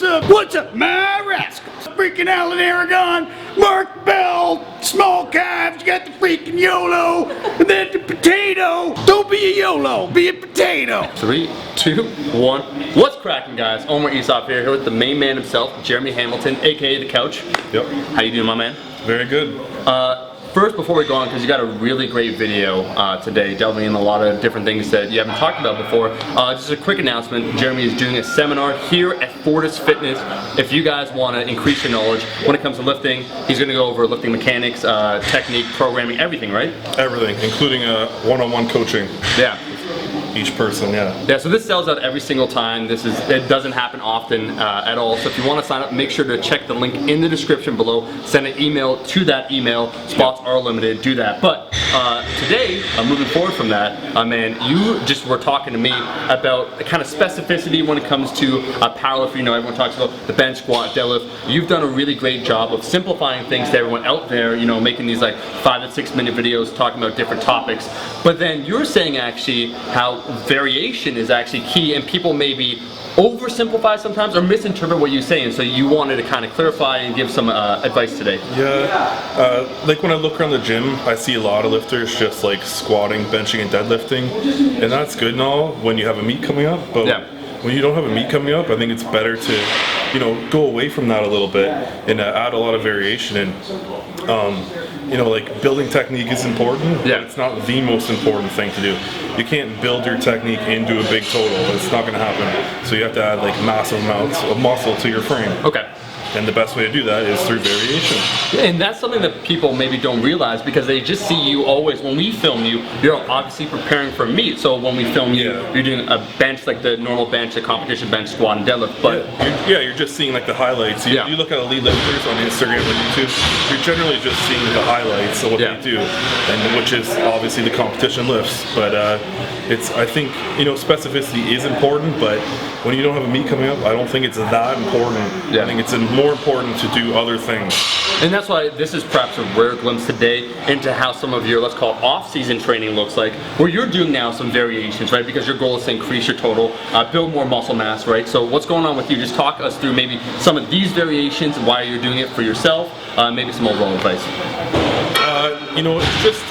What's up, my rascals? Freaking Alan Aragon, Mark Bell, small calves, you got the freaking YOLO, and then the potato. Don't be a YOLO, be a potato. 3, 2, 1. What's cracking, guys? Omar Esop here with the main man himself, Jeremy Hamilton, aka The Couch. Yep. How you doing, my man? Very good. First, before we go on, because you got a really great video today, delving in a lot of different things that you haven't talked about before. Just a quick announcement, Jeremy is doing a seminar here at Fortis Fitness. If you guys want to increase your knowledge when it comes to lifting, he's going to go over lifting mechanics, technique, programming, everything, right? Everything, including one-on-one coaching. Yeah. Each person, yeah. Yeah, so this sells out every single time. It doesn't happen often at all. So if you want to sign up, make sure to check the link in the description below. Send an email to that email. Spots are limited. Do that. But today, moving forward from that, man, you just were talking to me about the kind of specificity when it comes to powerlifting. You know, everyone talks about the bench, squat, deadlift. You've done a really great job of simplifying things to everyone out there. You know, making these like 5 to 6 minute videos talking about different topics. But then you're saying actually how variation is actually key, and people maybe oversimplify sometimes or misinterpret what you say, and so you wanted to kind of clarify and give some advice today. Yeah, like when I look around the gym, I see a lot of lifters just like squatting, benching, and deadlifting, and that's good and all when you have a meet coming up, but when you don't have a meet coming up, I think it's better to, you know, go away from that a little bit and add a lot of variation. And you know, like building technique is important, but it's not the most important thing to do. You can't build your technique into a big total. It's not going to happen. So you have to add like massive amounts of muscle to your frame. Okay. And the best way to do that is through variation. And that's something that people maybe don't realize, because they just see you always, when we film you, you're obviously preparing for meet. So when we film you, you're doing a bench, like the normal bench, the competition bench, squat, and deadlift. But you're just seeing like the highlights. You look at elite lifters on Instagram or YouTube, you're generally just seeing the highlights of what they do, and which is obviously the competition lifts. But I think, you know, specificity is important, but when you don't have a meet coming up, I don't think it's that important. I think it's more important to do other things. And that's why this is perhaps a rare glimpse today into how some of your, let's call it, off-season training looks like, where you're doing now some variations, right? Because your goal is to increase your total, build more muscle mass, right? So what's going on with you? Just talk us through maybe some of these variations, why you're doing it for yourself, maybe some overall advice. You know, it's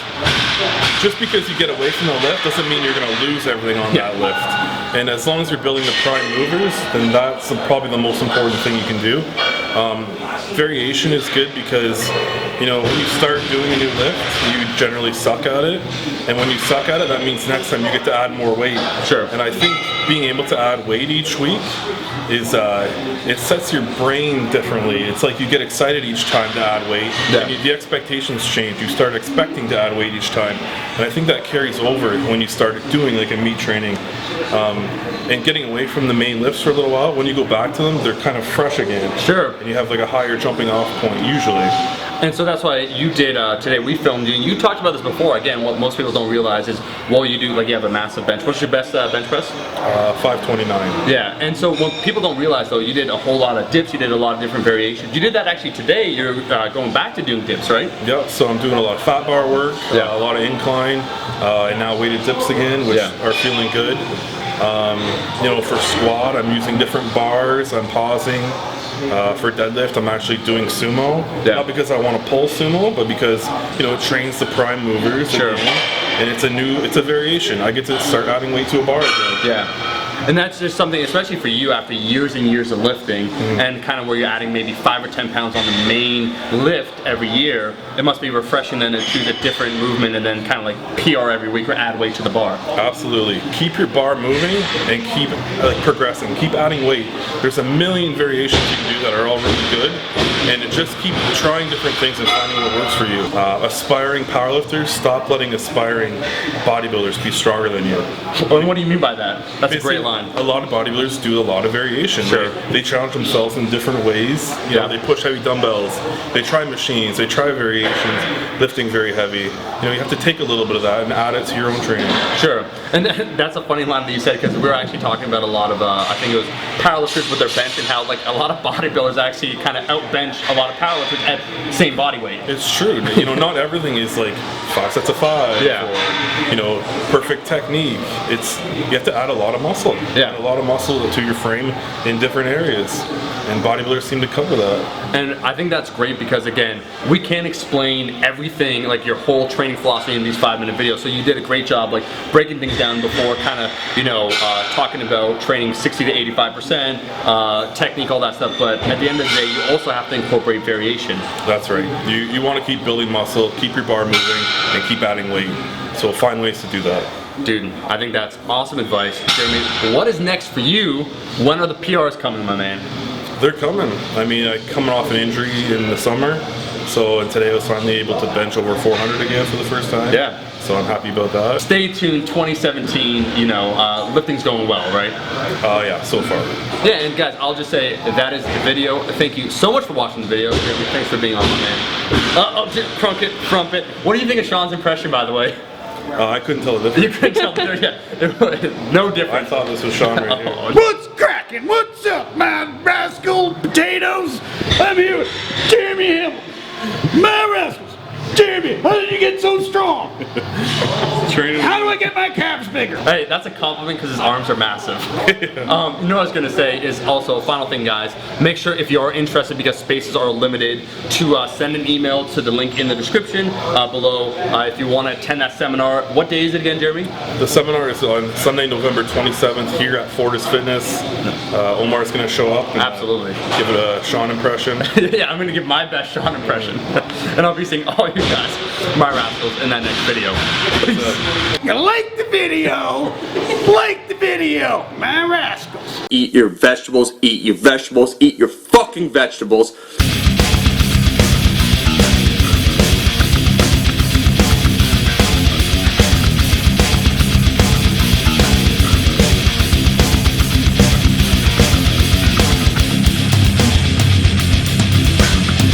just because you get away from the lift doesn't mean you're going to lose everything on that lift. And as long as you're building the prime movers, then that's probably the most important thing you can do. Variation is good because, you know, when you start doing a new lift, you generally suck at it. And when you suck at it, that means next time you get to add more weight. Sure. And I think being able to add weight each week is, it sets your brain differently. It's like you get excited each time to add weight. And the expectations change. You start expecting to add weight each time. And I think that carries over when you start doing like a meet training. And getting away from the main lifts for a little while, when you go back to them, they're kind of fresh again. Sure. And you have like a higher jumping off point usually. And so that's why you did, today we filmed you, and you talked about this before. Again, what most people don't realize is, well, you do, like, you have a massive bench. What's your best bench press? 529. Yeah, and so what people don't realize, though, you did a whole lot of dips, you did a lot of different variations. You did that actually today, you're going back to doing dips, right? Yep, so I'm doing a lot of fat bar work, a lot of incline, and now weighted dips again, which are feeling good. You know, for squat, I'm using different bars, I'm pausing. For deadlift, I'm actually doing sumo. Not because I want to pull sumo, but because, you know, it trains the prime movers. Sure. And it's a variation. I get to start adding weight to a bar again. Yeah. And that's just something, especially for you after years and years of lifting, and kind of where you're adding maybe 5 or 10 pounds on the main lift every year, it must be refreshing then to choose a different movement and then kind of like PR every week or add weight to the bar. Absolutely. Keep your bar moving and keep progressing. Keep adding weight. There's a million variations you can do that are all really good, and just keep trying different things and finding what works for you. Aspiring powerlifters, stop letting aspiring bodybuilders be stronger than you. And what do you mean by that? That's a great line. A lot of bodybuilders do a lot of variation. They challenge themselves in different ways. You know, they push heavy dumbbells, they try machines, they try variations, lifting very heavy. You know, you have to take a little bit of that and add it to your own training. Sure. And that's a funny line that you said, because we were actually talking about a lot of, I think it was powerlifters with their bench, and how like a lot of bodybuilders actually kind of outbench bench a lot of powerlifters at same body weight. It's true. You know, not everything is like 5 sets of 5 Yeah. or, you know, perfect technique. It's, you have to add a lot of muscle. Yeah. Add a lot of muscle to your frame in different areas. And bodybuilders seem to cover that. And I think that's great because, again, we can't explain everything, like your whole training philosophy in these 5-minute videos. So you did a great job, like breaking things down before, kind of, you know, talking about training 60 to 85%, technique, all that stuff. But at the end of the day, you also have to incorporate variation. That's right. You want to keep building muscle, keep your bar moving, and keep adding weight. So find ways to do that. Dude, I think that's awesome advice. Jeremy, what is next for you? When are the PRs coming, my man? They're coming. I mean, coming off an injury in the summer, and today I was finally able to bench over 400 again for the first time. Yeah. So I'm happy about that. Stay tuned, 2017, you know, lifting's going well, right? Yeah, so far. Yeah, and guys, I'll just say that is the video. Thank you so much for watching the video. Jeremy, thanks for being on, my man. Crumpet. What do you think of Sean's impression, by the way? I couldn't tell the difference. You couldn't tell the difference. Yeah. No I difference. thought this was Sean right here. What's cracking? What's up, my rascal potatoes? I'm here with Jeremy Hamilton. My rascals. Jeremy, how did you get so strong? Training. How do I get my calves bigger? Hey, that's a compliment because his arms are massive. You know what I was going to say is also, final thing, guys, make sure if you are interested, because spaces are limited, to send an email to the link in the description below if you want to attend that seminar. What day is it again, Jeremy? The seminar is on Sunday, November 27th here at Fortis Fitness. Omar's going to show up and Absolutely. give it a Sean impression. Yeah, I'm going to give my best Sean impression. And I'll be seeing all you guys, my rascals, in that next video. Peace. You like the video? Like the video, my rascals. Eat your vegetables, eat your vegetables, eat your fucking vegetables.